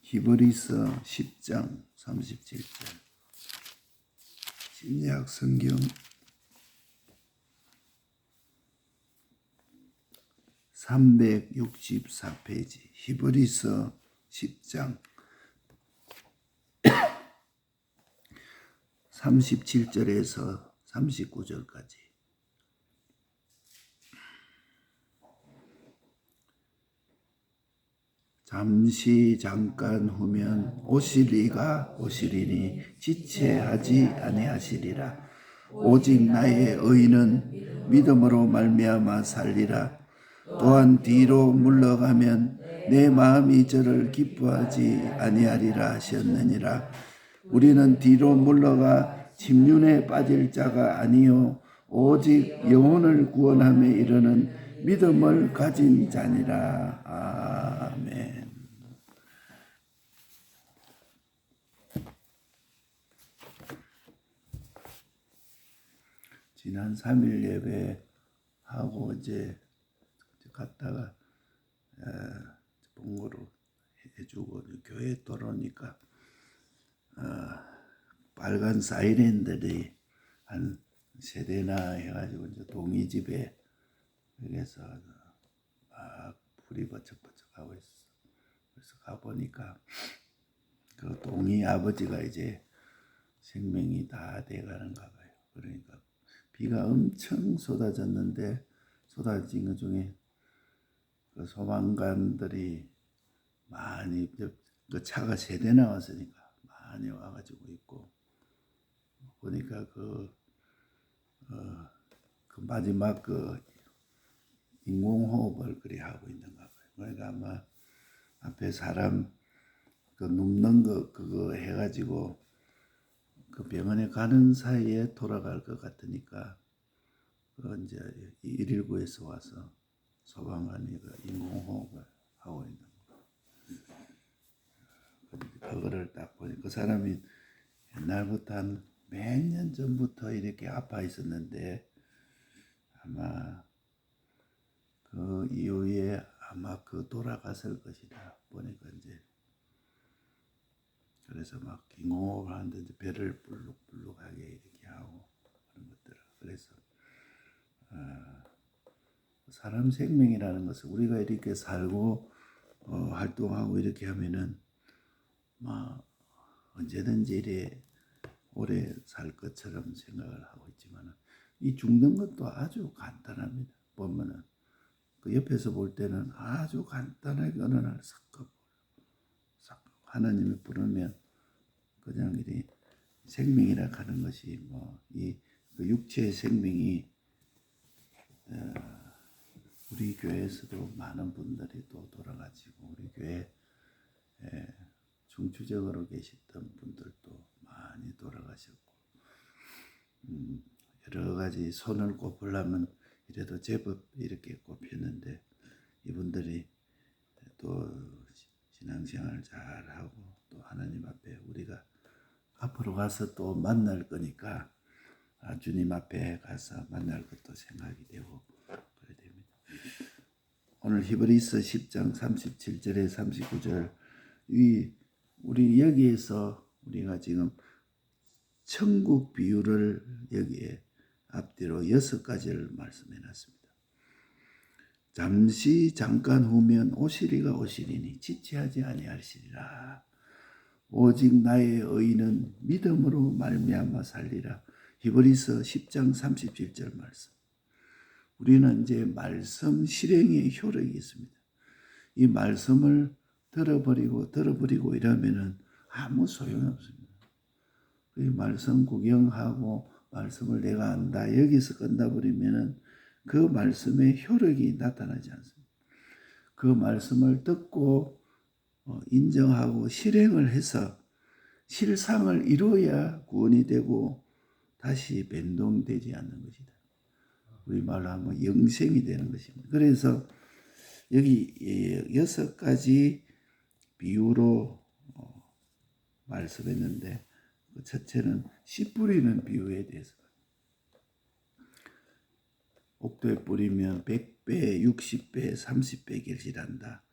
히브리서 10장 37절 신약 성경 364페이지 히브리서 10장 37절에서 39절까지 잠시 잠깐 후면 오시리가 오시리니 지체하지 아니하시리라. 오직 나의 의인은 믿음으로 말미암아 살리라. 또한 뒤로 물러가면 내 마음이 저를 기뻐하지 아니하리라 하셨느니라. 우리는 뒤로 물러가 침륜에 빠질 자가 아니요 오직 영혼을 구원함에 이르는 믿음을 가진 자니라. 아멘. 지난 3일 예배하고 이제 갔다가 봉고로 해주고 교회 돌아오니까 빨간 사이렌들이 한 세대나 해가지고 이제 동이 집에 그래서 막 불이 버쩍버쩍하고 있어. 그래서 가보니까 그 동이 아버지가 이제 생명이 다 돼가는가 봐요. 그러니까 비가 엄청 쏟아졌는데 쏟아진 것 중에 그 소방관들이 많이 그 차가 세대 나왔으니까 많이 와가지고 있고 보니까 그 마지막 그 인공호흡을 그리 하고 있는가 봐요. 그러니까 아마 앞에 사람 그 눕는 거 그거 해가지고 그 병원에 가는 사이에 돌아갈 것 같으니까 그 이제 119에서 와서 소방관이 그 인공호흡을 하고 있는 거. 그거를 딱 보니 그 사람이 옛날부터 한 몇 년 전부터 이렇게 아파 있었는데 아마 그 이후에 아마 그 돌아갔을 것이다. 보니까 이제 그래서 막 인공호흡을 하는데 이제 배를 불룩불룩하게 이렇게 하고 그런 것들. 그래서 사람 생명이라는 것은 우리가 이렇게 살고 활동하고 이렇게 하면은 막 언제든지 이래 오래 살 것처럼 생각을 하고 있지만 이 죽는 것도 아주 간단합니다. 보면은 그 옆에서 볼 때는 아주 간단하게 어느 날 싹 하나님이 부르면 그냥 이 생명이라 하는 것이 뭐 이 그 육체의 생명이 우리 교회에서도 많은 분들이 또 돌아가시고 우리 교회 중추적으로 계셨던 분들도 많이 돌아가셨고 여러 가지 손을 꼽으려면 이래도 제법 이렇게 꼽혔는데 이분들이 또 신앙생활 잘하고 또 하나님 앞에 우리가 앞으로 가서 또 만날 거니까 주님 앞에 가서 만날 것도 생각이 되고 그래야 됩니다. 오늘 히브리서 10장 37절에 39절 우리 여기에서 우리가 지금 천국 비유를 여기에 앞뒤로 6가지를 말씀해 놨습니다. 잠시 잠깐 후면 오시리가 오시리니 지체하지 아니하시리라. 오직 나의 의인은 믿음으로 말미암아 살리라. 히브리서 10장 37절 말씀. 우리는 이제 말씀 실행의 효력이 있습니다. 이 말씀을 들어버리고 이러면은 아무 소용이 없습니다. 이 말씀 구경하고 말씀을 내가 안다 여기서 끝나버리면은 그 말씀의 효력이 나타나지 않습니다. 그 말씀을 듣고 인정하고 실행을 해서 실상을 이루어야 구원이 되고 다시 변동되지 않는 것이다. 우리말로 하면 영생이 되는 것입니다. 그래서 여기 6가지 비유로 말씀했는데 첫째는 씨 뿌리는 비유에 대해서 옥도에 뿌리면 100배, 60배, 30배 결실한다.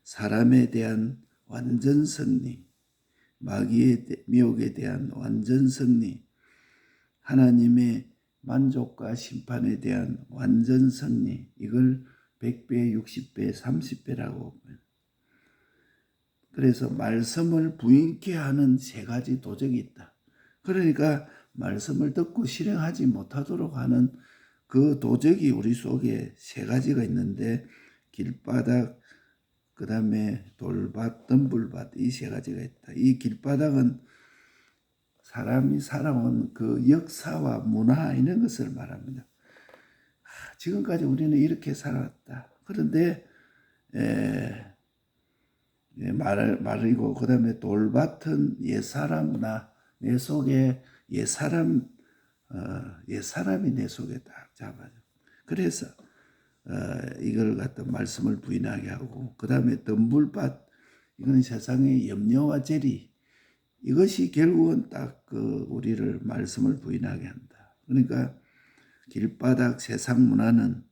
사람에 대한 완전 승리, 마귀의 미혹에 대한 완전 승리, 하나님의 만족과 심판에 대한 완전 승리, 이걸 100배, 60배, 30배라고. 그래서 말씀을 부인케 하는 세 가지 도적이 있다. 그러니까 말씀을 듣고 실행하지 못하도록 하는 그 도적이 우리 속에 세 가지가 있는데, 길바닥, 그 다음에 돌밭, 덤불밭, 이 세 가지가 있다. 이 길바닥은 사람이 살아온 그 역사와 문화 이런 것을 말합니다. 지금까지 우리는 이렇게 살았다. 그런데 말이고, 그 다음에 돌밭은 옛사람, 내 속에 옛사람이 내 속에 딱 잡아져. 그래서 이걸 갖다 말씀을 부인하게 하고, 그 다음에 덤불밭, 이건 세상의 염려와 재리, 이것이 결국은 딱 우리를 말씀을 부인하게 한다. 그러니까 길바닥 세상 문화는,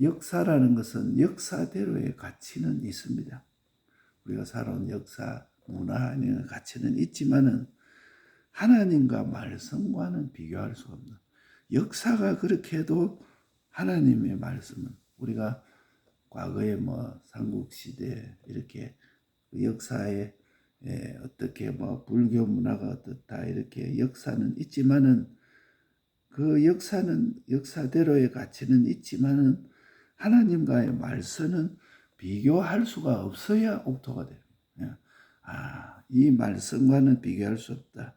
역사라는 것은 역사대로의 가치는 있습니다. 우리가 살아온 역사, 문화, 이런 가치는 있지만은 하나님과 말씀과는 비교할 수 없는, 역사가 그렇게 해도 하나님의 말씀은, 우리가 과거에 삼국시대 이렇게 역사에 어떻게 불교 문화가 어떻다 이렇게 역사는 있지만은, 그 역사는 역사대로의 가치는 있지만은 하나님과의 말씀은 비교할 수가 없어야 옥토가 됩니다. 이 말씀과는 비교할 수 없다.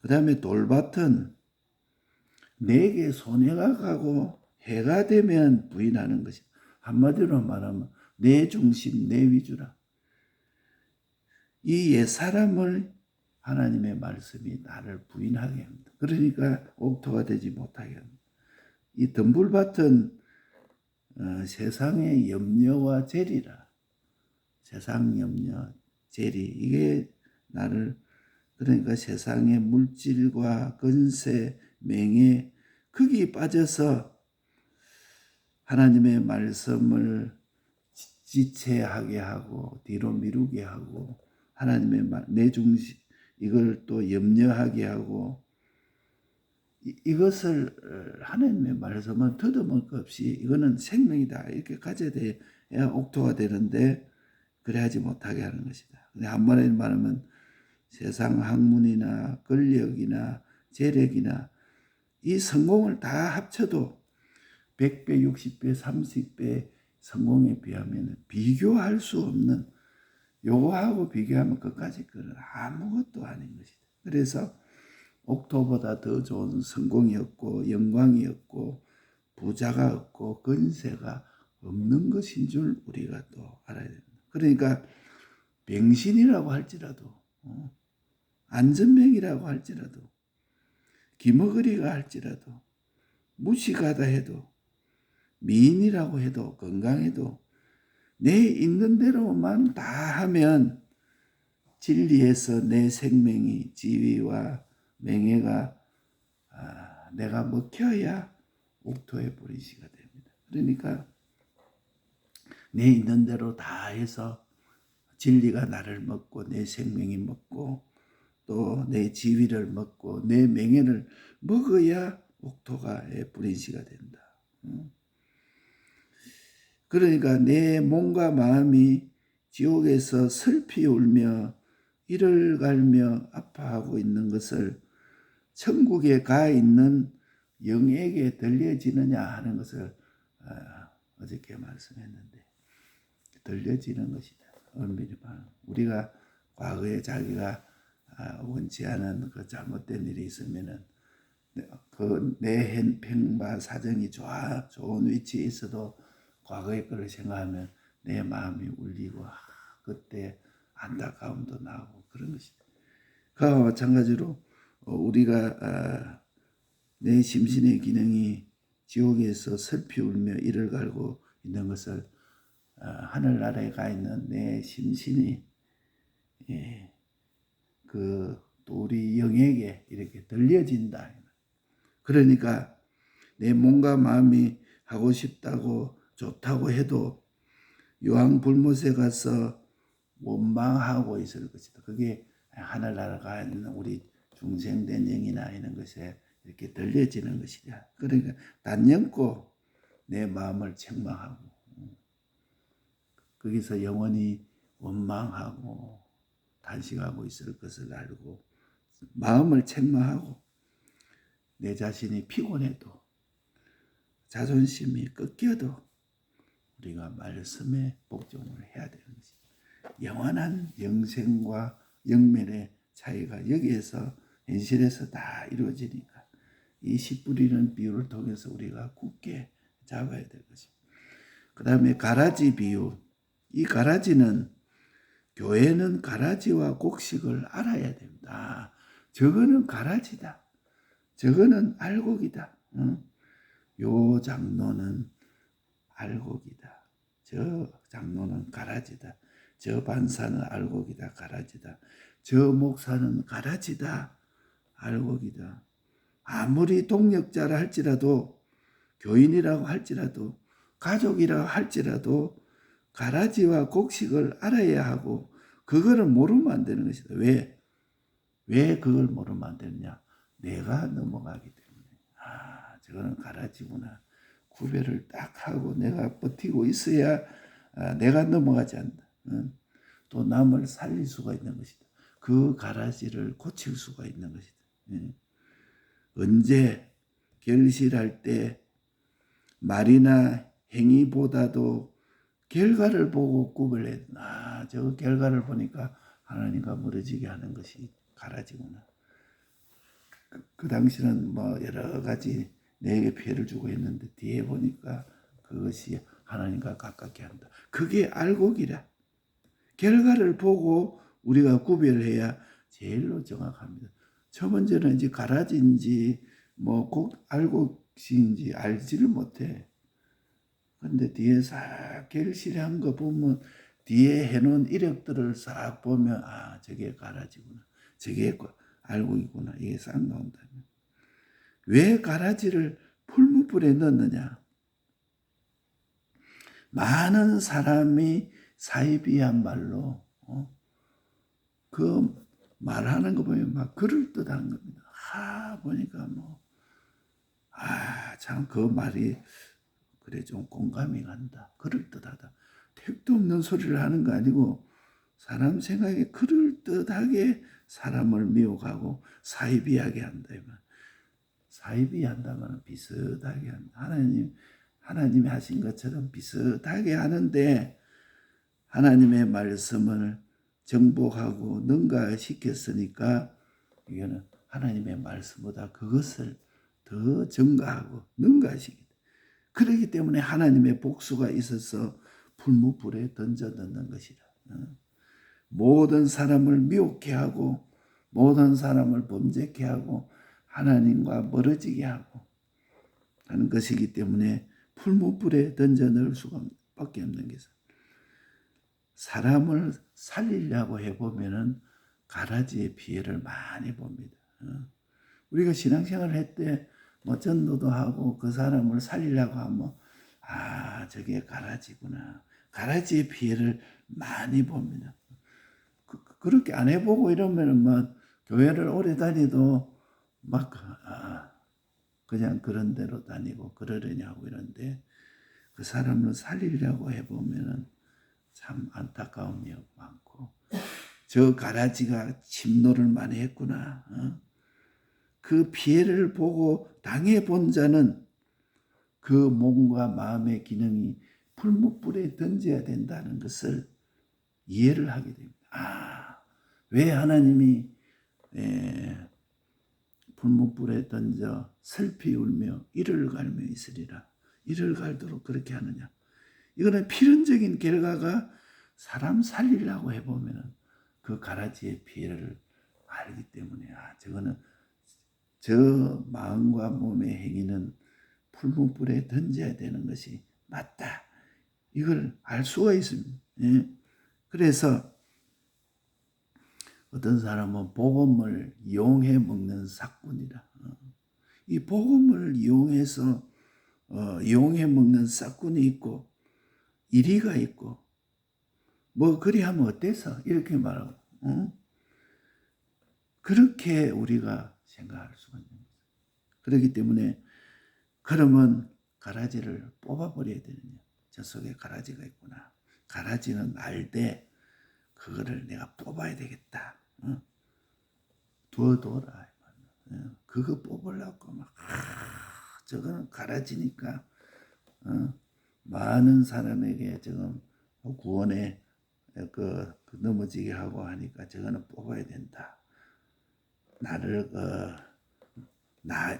그 다음에 돌밭은 내게 손해가 가고 해가 되면 부인하는 것이, 한마디로 말하면 내 중심, 내 위주라. 이 옛사람을 하나님의 말씀이 나를 부인하게 합니다. 그러니까 옥토가 되지 못하게 합니다. 이 덤불밭은 세상의 염려와 재리라. 세상 염려, 재리, 이게 나를, 그러니까 세상의 물질과 건세, 명예, 거기에 빠져서 하나님의 말씀을 지체하게 하고 뒤로 미루게 하고, 하나님의 내 중심, 이걸 또 염려하게 하고, 이것을 하나님의 말씀은 더듬을 것 없이 이거는 생명이다 이렇게 가져야 돼야 옥토가 되는데, 그래 하지 못하게 하는 것이다. 근데 한번에 말하면 세상 학문이나 권력이나 재력이나 이 성공을 다 합쳐도 100배, 60배, 30배 성공에 비하면 비교할 수 없는, 요거하고 비교하면 그까지 그는 아무것도 아닌 것이다. 그래서 옥토보다 더 좋은 성공이었고 영광이었고 부자가 없고 건세가 없는 것인 줄 우리가 또 알아야 됩니다. 그러니까 병신이라고 할지라도, 안전병이라고 할지라도, 기머거리가 할지라도, 무식하다 해도, 미인이라고 해도, 건강해도 내 있는 대로만 다 하면 진리에서 내 생명이, 지위와 명예가 내가 먹혀야 옥토의 보리시가 됩니다. 그러니까 내 있는 대로 다 해서 진리가 나를 먹고 내 생명이 먹고 또 내 지위를 먹고 내 명예를 먹어야 옥토가의 불인시가 된다. 그러니까 내 몸과 마음이 지옥에서 슬피 울며 이를 갈며 아파하고 있는 것을 천국에 가 있는 영에게 들려지느냐 하는 것을 어저께 말씀했는데, 들려지는 것이다. 엄밀히 말하면 우리가 과거에 자기가 원치 않은 그 잘못된 일이 있으면은 그 내 행바 사정이 좋은 위치에 있어도 과거의 것을 생각하면 내 마음이 울리고 그때 안타까움도 나고 그런 것이다. 그와 마찬가지로 우리가 내 심신의 기능이 지옥에서 슬피 울며 이를 갈고 있는 것을 하늘나라에 가 있는 내 심신이 그 또 우리 영에게 이렇게 들려진다. 그러니까 내 몸과 마음이 하고 싶다고 좋다고 해도 유황 불못에 가서 원망하고 있을 것이다. 그게 하늘나라가 있는 우리 중생된 영이나 이런 것에 이렇게 들려지는 것이다. 그러니까 단연코 내 마음을 책망하고 거기서 영원히 원망하고 단식하고 있을 것을 알고 마음을 책망하고 내 자신이 피곤해도 자존심이 꺾여도 우리가 말씀에 복종을 해야 되는 것입니다. 영원한 영생과 영면의 차이가 여기에서 현실에서 다 이루어지니까 이 씨 뿌리는 비유를 통해서 우리가 굳게 잡아야 될 것입니다. 그 다음에 가라지 비유. 이 가라지는 교회는 가라지와 곡식을 알아야 됩니다. 저거는 가라지다. 저거는 알곡이다. 요 장로는 알곡이다. 저 장로는 가라지다. 저 반사는 알곡이다. 가라지다. 저 목사는 가라지다. 알곡이다. 아무리 동력자라 할지라도 교인이라고 할지라도 가족이라고 할지라도 가라지와 곡식을 알아야 하고 그거를 모르면 안 되는 것이다. 왜 그걸 모르면 안 되느냐? 내가 넘어가기 때문에. 저거는 가라지구나. 구별을 딱 하고 내가 버티고 있어야 내가 넘어가지 않는다. 또 남을 살릴 수가 있는 것이다. 그 가라지를 고칠 수가 있는 것이다. 언제 결실할 때 말이나 행위보다도 결과를 보고 구별해. 저 결과를 보니까 하나님과 멀어지게 하는 것이 가라지구나. 그 당시는 뭐 여러 가지 내게 피해를 주고 있는데 뒤에 보니까 그것이 하나님과 가깝게 한다. 그게 알곡이라. 결과를 보고 우리가 구별해야 제일로 정확합니다. 첫 번째는 이제 가라지인지 뭐 알곡인지 알지를 못해. 근데 뒤에 싹 결실한 거 보면 뒤에 해놓은 이력들을 싹 보면 저게 가라지구나. 저게 알곡이구나. 이게 싹 나온다. 왜 가라지를 풀무불에 넣느냐? 많은 사람이 사이비한 말로 그 말하는 거 보면 막 그럴듯한 겁니다. 보니까 참 그 말이 그래 좀 공감이 간다. 그럴듯하다. 택도 없는 소리를 하는 거 아니고 사람 생각에 그럴듯하게 사람을 미혹하고 사이비하게 한다. 사이비한다면 비슷하게 한다. 하나님이 하신 것처럼 비슷하게 하는데 하나님의 말씀을 정복하고 능가시켰으니까 이거는 하나님의 말씀보다 그것을 더 증가하고 능가시키다. 그렇기 때문에 하나님의 복수가 있어서 풀무불에 던져 넣는 것이라. 모든 사람을 미혹해 하고 모든 사람을 범죄케 하고 하나님과 멀어지게 하고 하는 것이기 때문에 풀무불에 던져 넣을 수밖에 없는 것은 사람을 살리려고 해보면은 가라지의 피해를 많이 봅니다. 우리가 신앙생활을 할 때 뭐 전도도 하고 그 사람을 살리려고 하면 저게 가라지구나. 가라지의 피해를 많이 봅니다. 그렇게 안 해보고 이러면은 막 교회를 오래 다니도 막 그냥 그런 대로 다니고 그러려냐고 이런데 그 사람을 살리려고 해보면은 참 안타까움이 많고 저 가라지가 침노를 많이 했구나. 그 피해를 보고 당해본 자는 그 몸과 마음의 기능이 풀무불에 던져야 된다는 것을 이해를 하게 됩니다. 왜 하나님이 풀무불에 던져 슬피 울며 이를 갈며 있으리라. 이를 갈도록 그렇게 하느냐. 이거는 필연적인 결과가 사람 살리려고 해보면 그 가라지의 피해를 알기 때문에 저거는 저 마음과 몸의 행위는 풀무불에 던져야 되는 것이 맞다. 이걸 알 수가 있습니다. 그래서 어떤 사람은 복음을 이용해 먹는 삭군이라. 이 복음을 이용해서 이용해 먹는 삭군이 있고 이리가 있고 뭐 그리 하면 어때서? 이렇게 말하고 그렇게 우리가 생각할 수가 있는 거죠. 그렇기 때문에 그러면 가라지를 뽑아버려야 되느냐. 저 속에 가라지가 있구나. 가라지는 알되 그거를 내가 뽑아야 되겠다. 두어둬라. 그거 뽑으려고 막 저거는 가라지니까 많은 사람에게 지금 구원에 그 넘어지게 하고 하니까 저거는 뽑아야 된다. 나를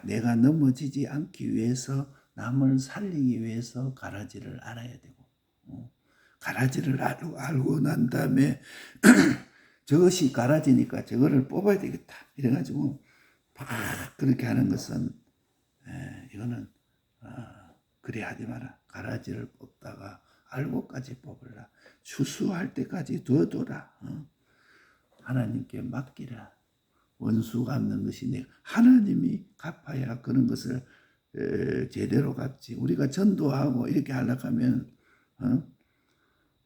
내가 넘어지지 않기 위해서 남을 살리기 위해서 가라지를 알아야 되고 가라지를 알고 난 다음에 저것이 가라지니까 저거를 뽑아야 되겠다. 이래가지고 그렇게 하는 것은 이거는 그리 하지 마라. 가라지를 뽑다가 알고까지 뽑으라. 추수할 때까지 두어둬라. 하나님께 맡기라. 원수 갚는 것이 내가 하나님이 갚아야 그런 것을 제대로 갚지. 우리가 전도하고 이렇게 하려고 하면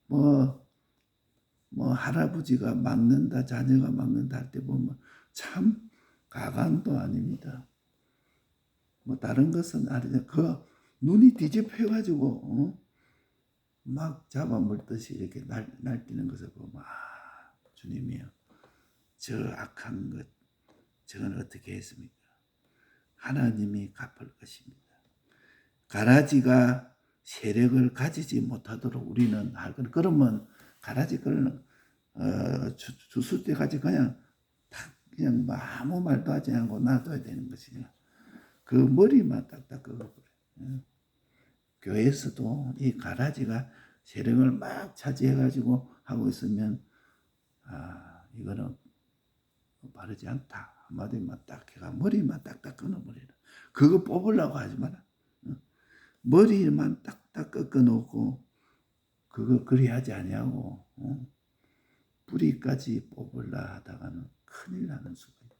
뭐 할아버지가 막는다 자녀가 막는다 할 때 보면 참 가관도 아닙니다. 뭐 다른 것은 아니죠. 그 눈이 뒤집혀가지고 막 잡아먹듯이 이렇게 날뛰는 것을 보면 주님이요 저 악한 것 저건 어떻게 했습니까? 하나님이 갚을 것입니다. 가라지가 세력을 가지지 못하도록 우리는 할 것. 그러면 가라지 그러는 주술 때까지 그냥 뭐 아무 말도 하지 않고 놔둬야 되는 것이냐. 그 머리만 딱딱 긁어버려. 교회에서도 이 가라지가 세력을 막 차지해가지고 하고 있으면 이거는 바르지 않다. 한마디만 딱 해가 머리만 딱딱 끊어버리라. 그거 뽑으려고 하지 마라. 머리만 딱딱 꺾어놓고 그거 그리 하지 아니하고 뿌리까지 뽑으려 하다가는 큰일 나는 수가 있다.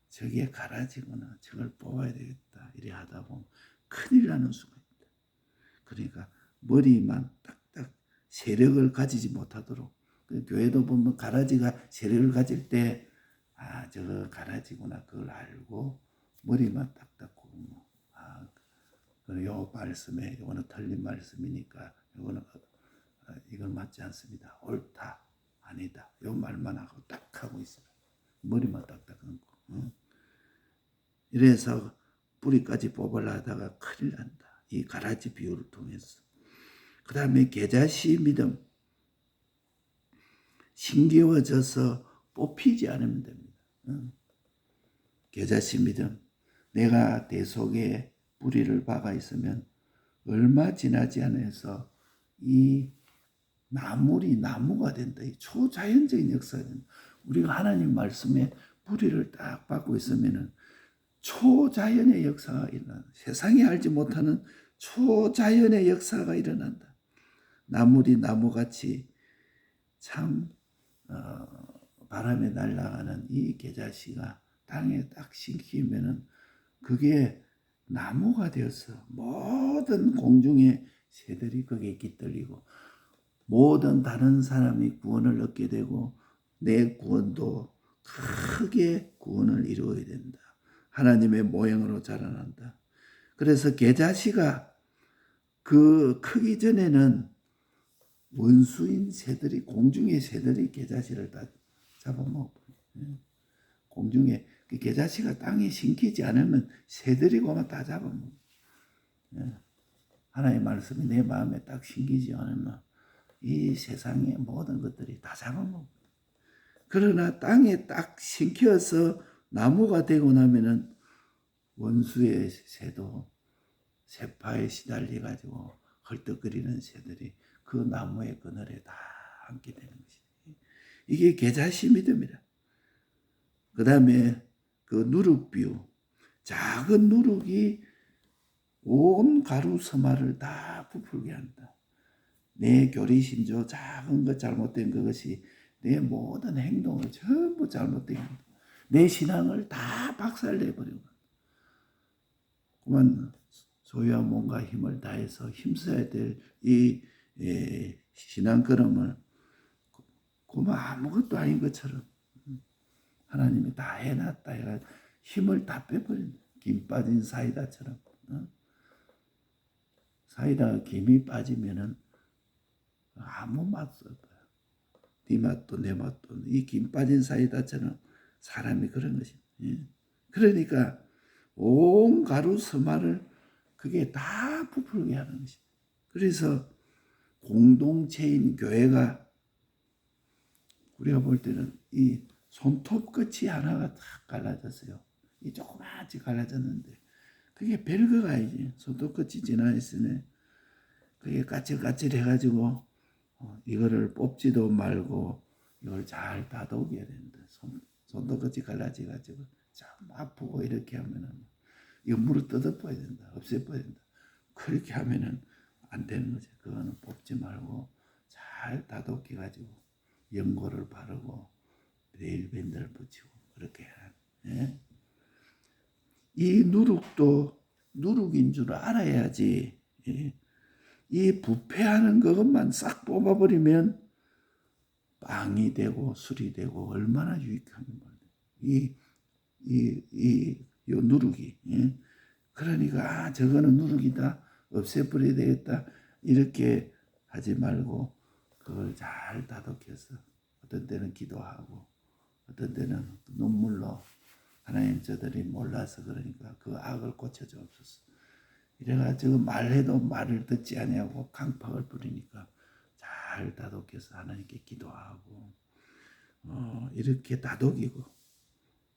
저게 가라지구나. 저걸 뽑아야 되겠다. 이래 하다 보면 큰일 나는 수가 있다. 그러니까 머리만 딱딱 세력을 가지지 못하도록 교회도 보면 가라지가 세력을 가질 때 저거 가라지구나 그걸 알고 머리만 딱딱 굽고 요 말씀에 이거는 틀린 말씀이니까 이거는 이건 맞지 않습니다. 옳다 아니다 요 말만 하고 딱 하고 있어요. 머리만 딱딱 끊고 이래서 뿌리까지 뽑으려 하다가 큰일 난다. 이 가라지 비유를 통해서. 그 다음에 겨자씨 믿음 신겨워져서 뽑히지 않으면 됩니다. 겨자씨 믿음 내가 대 속에 뿌리를 박아 있으면 얼마 지나지 않아서 이 나물이 나무가 된다. 이 초자연적인 역사가 된다. 우리가 하나님 말씀에 뿌리를 딱 박고 있으면은 초자연의 역사가 일어난다. 세상이 알지 못하는 초자연의 역사가 일어난다. 나물이 나무같이 참 바람에 날아가는 이 겨자씨가 땅에 딱 심기면은 그게 나무가 되어서 모든 공중의 새들이 거기에 깃들리고 모든 다른 사람이 구원을 얻게 되고 내 구원도 크게 구원을 이루어야 된다. 하나님의 모양으로 자라난다. 그래서 겨자씨가 그 크기 전에는 원수인 새들이 공중의 새들이 겨자씨를 다 잡아먹고 공중에 그 겨자씨가 땅에 심기지 않으면 새들이 고만 다 잡아먹어. 하나님의 말씀이 내 마음에 딱 심기지 않으면 이 세상의 모든 것들이 다 잡아먹어. 그러나 땅에 딱 심겨서 나무가 되고 나면은 원수의 새도 새파에 시달려 가지고 헐떡거리는 새들이 그 나무의 그늘에 다 앉게 되는 것이지. 이게 겨자씨 믿음이라. 그 다음에 그 누룩비유 작은 누룩이 온 가루 서마를 다 부풀게 한다. 내 교리심조 작은 것 잘못된 그것이 내 모든 행동을 전부 잘못되게 한다. 내 신앙을 다 박살내버리고 그만 소유와 몸과 힘을 다해서 힘써야 될 이 신앙 걸음을 고마 아무것도 아닌 것처럼 하나님이 다 해놨다 해가 힘을 다 빼버린다. 김 빠진 사이다처럼. 사이다가 김이 빠지면은 아무 맛도 없어요. 네 맛도 내 맛도. 이 김 빠진 사이다처럼 사람이 그런 것입니다. 그러니까 온 가루 서말을 그게 다 부풀게 하는 것입니다. 그래서 공동체인 교회가 우리가 볼 때는 이 손톱 끝이 하나가 딱 갈라졌어요. 이 조그맣게 갈라졌는데 그게 별거가 아니지. 손톱 끝이 지나 있으니 그게 까칠까칠 해가지고 이거를 뽑지도 말고 이걸 잘 다독여야 된다. 손톱 끝이 갈라져가지고 참 아프고 이렇게 하면은 이거 물을 뜯어버려야 된다. 없애버려야 된다. 그렇게 하면은 안 되는 거죠. 그거는 뽑지 말고 잘 다독여가지고 연고를 바르고 네일밴드를 붙이고 그렇게 해야 돼. 이 누룩도 누룩인 줄 알아야지. 이 부패하는 그것만 싹 뽑아버리면 빵이 되고 술이 되고 얼마나 유익한 거예요. 요 누룩이. 그러니까 저거는 누룩이다. 없애버려야 되겠다. 이렇게 하지 말고 그걸 잘 다독여서 어떤 때는 기도하고 어떤 때는 눈물로 하나님 저들이 몰라서 그러니까 그 악을 고쳐주옵소서. 이래가지고 말해도 말을 듣지 아니하고 강팍을 부리니까 잘 다독여서 하나님께 기도하고 이렇게 다독이고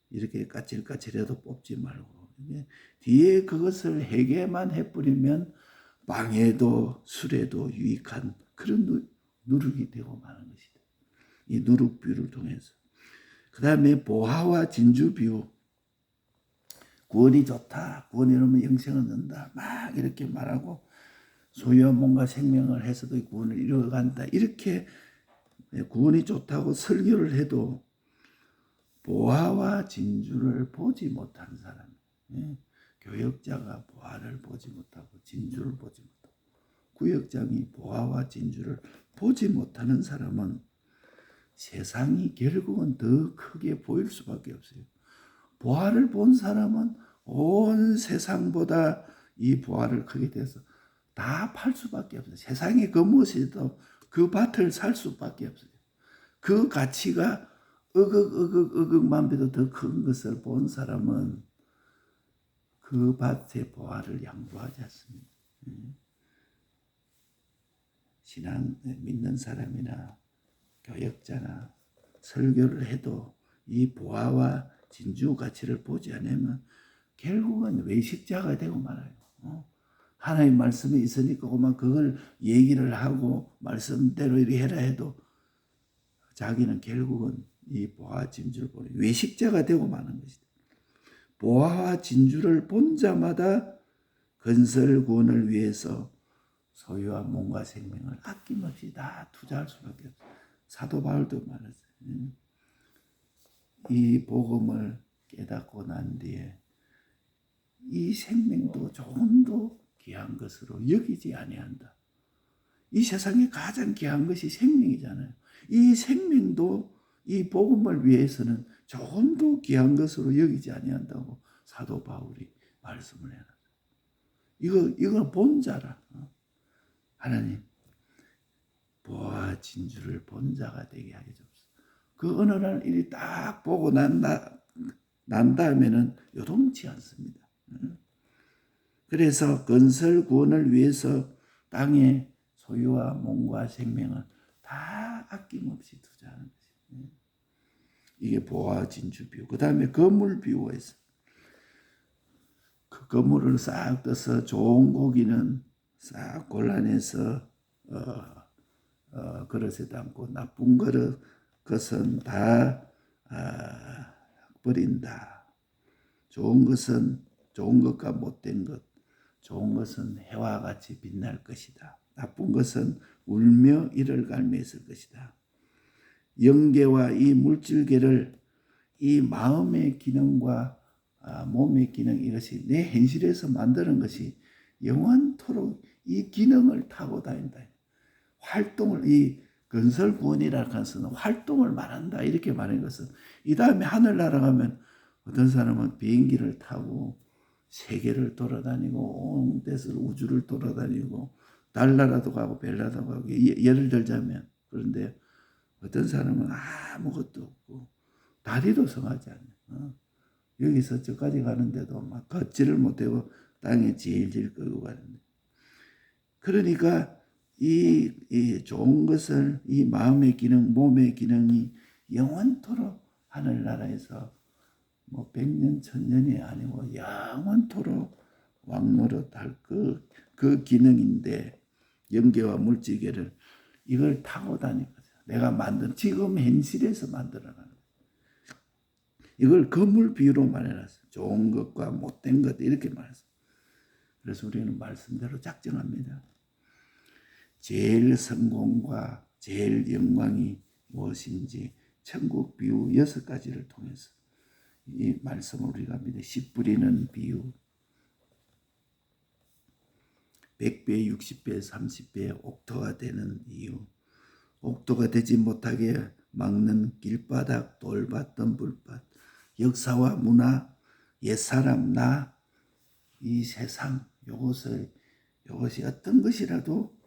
이렇게 까칠까칠해도 뽑지 말고 뒤에 그것을 해결만 해버리면 빵에도 술에도 유익한 그런 누룩이 되고 마는 것이다. 이 누룩 비유를 통해서. 그 다음에 보화와 진주 비유. 구원이 좋다. 구원이 이러면 영생을 얻는다. 막 이렇게 말하고 소유와 몸과 생명을 해서도 구원을 이루어간다. 이렇게 구원이 좋다고 설교를 해도 보화와 진주를 보지 못한 사람. 교역자가 보화를 보지 못하고 진주를 보지 못하고 구역장이 보화와 진주를 보지 못하는 사람은 세상이 결국은 더 크게 보일 수밖에 없어요. 보화를 본 사람은 온 세상보다 이 보화를 크게 돼서 다 팔 수밖에 없어요. 세상에 그 무엇이도 그 밭을 살 수밖에 없어요. 그 가치가 억억만 배도 더 큰 것을 본 사람은 그 밭의 보화를 양보하지 않습니다. 신앙 믿는 사람이나 교역자나 설교를 해도 이 보화와 진주 가치를 보지 않으면 결국은 외식자가 되고 말아요. 하나님 말씀이 있으니까 그걸 얘기를 하고 말씀대로 이렇게 해라 해도 자기는 결국은 이 보화와 진주를 보는 외식자가 되고 마는 것이다. 보화와 진주를 본 자마다 건설 구원을 위해서 소유와 몸과 생명을 아낌없이 다 투자할 수밖에 없어요. 사도 바울도 말했어요. 이 복음을 깨닫고 난 뒤에 이 생명도 조금도 귀한 것으로 여기지 아니한다. 이 세상에 가장 귀한 것이 생명이잖아요. 이 생명도 이 복음을 위해서는 조금도 귀한 것으로 여기지 아니한다고 사도 바울이 말씀을 해놨어요. 이거 본자라. 하나님 보화 진주를 본자가 되게 하게 주옵소서. 그 어느 날 일이 딱 보고 난 다음에는 요동치 않습니다. 그래서 건설 구원을 위해서 땅의 소유와 몸과 생명을 다 아낌없이 투자하는 것입니다. 이게 보화 진주 비유. 그 다음에 거물 비유가 있어요. 그 거물을 싹 떠서 좋은 고기는 싹 골라내서 그릇에 담고 나쁜 것은 다 버린다. 좋은 것은 좋은 것과 못된 것, 좋은 것은 해와 같이 빛날 것이다. 나쁜 것은 울며 이를 갈며 있을 것이다. 영계와 이 물질계를 이 마음의 기능과 몸의 기능 이것이 내 현실에서 만드는 것이 영원토록 이 기능을 타고 다닌다. 활동을 이 건설 구원이라는 것은 활동을 말한다 이렇게 말한 것은 이 다음에 하늘나라 가면 어떤 사람은 비행기를 타고 세계를 돌아다니고 온 데서 우주를 돌아다니고 달나라도 가고 벨라도 가고 예를 들자면 그런데 어떤 사람은 아무것도 없고 다리도 성하지 않아요. 여기서 저까지 가는데도 막 걷지를 못하고 땅에 질질 끌고 가는데 그러니까 이 좋은 것을 이 마음의 기능, 몸의 기능이 영원토록 하늘나라에서 뭐 100년, 1000년이 아니고 영원토록 왕노릇할 그 기능인데 영계와 물질계를 이걸 타고 다니거든. 내가 만든 지금 현실에서 만들어가는 거야. 이걸 건물 비유로 말해놨어. 좋은 것과 못된 것 이렇게 말했어. 그래서 우리는 말씀대로 작정합니다. 제일 성공과 제일 영광이 무엇인지 천국 비유 6가지를 통해서 이 말씀을 우리가 합니다. 씨 뿌리는 비유, 100배, 60배, 30배 옥토가 되는 이유, 옥토가 되지 못하게 막는 길바닥, 돌밭, 덤불밭, 역사와 문화, 옛사람, 나, 이 세상, 이것이 어떤 것이라도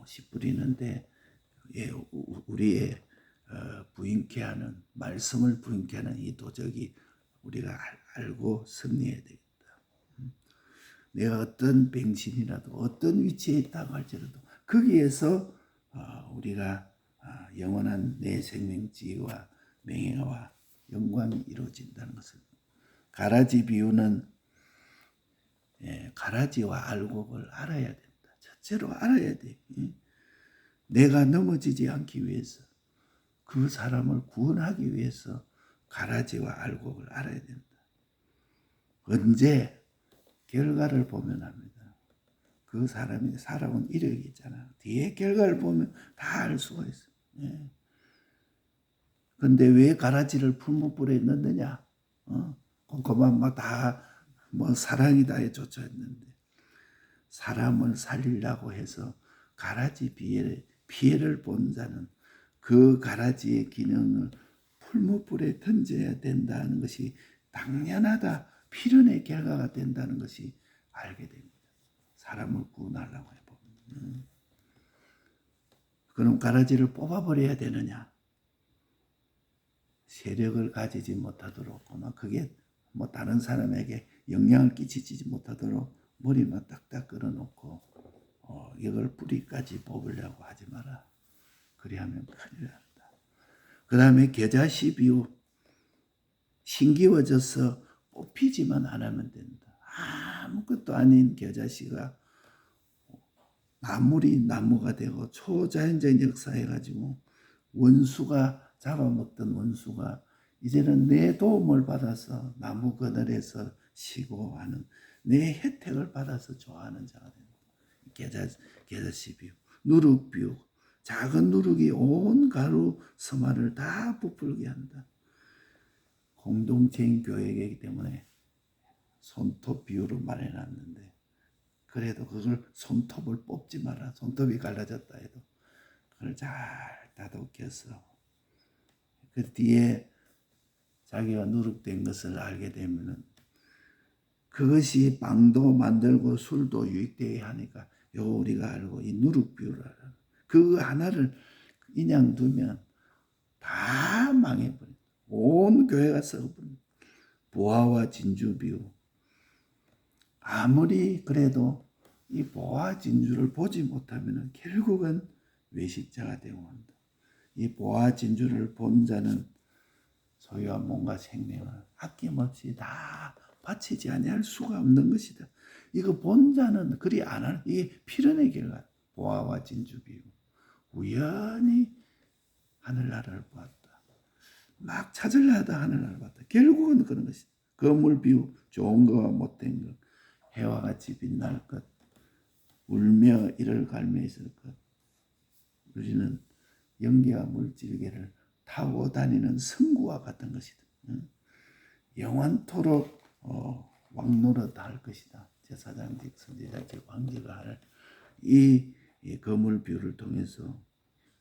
씨 뿌리는데 우리의 부인케 하는 말씀을 부인케 하는 이 도적이 우리가 알고 승리해야 되겠다. 내가 어떤 병신이라도 어떤 위치에 있다고 할지라도 거기에서 우리가 영원한 내 생명지와 명예와 영광이 이루어진다는 것을 가라지 비유는 가라지와 알곡을 알아야 된다. 첫째로 알아야 돼. 내가 넘어지지 않기 위해서 그 사람을 구원하기 위해서 가라지와 알곡을 알아야 된다. 언제 결과를 보면 합니다. 그 사람이 살아온 이력이 있잖아. 뒤에 결과를 보면 다 알 수가 있어. 근데 왜 가라지를 풀무불에 넣느냐? 꼼꼼한 뭐 사랑이다 해조차 했는데 사람을 살리려고 해서 가라지 피해를 본 자는 그 가라지의 기능을 풀무불에 던져야 된다는 것이 당연하다. 필연의 결과가 된다는 것이 알게 됩니다. 사람을 구원하려고 해보면. 그럼 가라지를 뽑아버려야 되느냐? 세력을 가지지 못하도록, 그게 뭐 다른 사람에게 영향을 끼치지 못하도록 머리만 딱딱 끌어놓고 이걸 뿌리까지 뽑으려고 하지 마라. 그리하면 큰일 난다. 그 다음에 겨자씨 비유. 신기워져서 뽑히지만 안 하면 된다. 아무것도 아닌 겨자씨가 나물이 나무가 되고 초자연적 역사해가지고 원수가 잡아먹던 원수가 이제는 내 도움을 받아서 나무 그늘에서 쉬고 하는 내 혜택을 받아서 좋아하는 자가 된다. 겨자씨 비유. 누룩 비유. 작은 누룩이 온 가루 서마를 다 부풀게 한다. 공동체인 교회이기 때문에 손톱 비유로 말해놨는데 그래도 그걸 손톱을 뽑지 마라. 손톱이 갈라졌다 해도 그걸 잘 다독여서 그 뒤에 자기가 누룩된 것을 알게 되면은 그것이 빵도 만들고 술도 유익되게 하니까 요거 우리가 알고 이 누룩 비유를 알아. 그 하나를 그냥 두면 다 망해버려. 온 교회가 썩어버려. 보화와 진주 비유. 아무리 그래도 이 보화 진주를 보지 못하면 결국은 외식자가 되고 한다. 이 보화 진주를 본 자는 소유와 몸과 생명을 아낌없이 다 바치지 아니할 수가 없는 것이다. 이거 본 자는 그리 안 할, 이게 필연의 결과. 보화와 진주 비유. 우연히 하늘나라를 보았다. 막 찾으려 하다 하늘나라를 봤다. 결국은 그런 것이다. 거물 비유. 좋은 거와 못된 것. 해와 같이 빛날 것. 울며 이를 갈며 있을 것. 우리는 영계와 물질계를 타고 다니는 승구와 같은 것이다. 영원토록 왕노릇 할 것이다. 제사장직, 선지자직, 왕제가 할 이 이 거물 비유를 통해서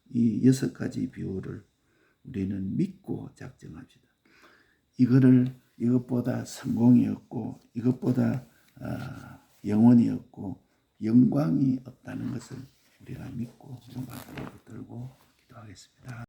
이 6가지 비유를 우리는 믿고 작정합시다. 이것보다 성공이었고 이것보다 영원이었고 영광이 없다는 것을 우리가 믿고 영광을 들고 기도하겠습니다.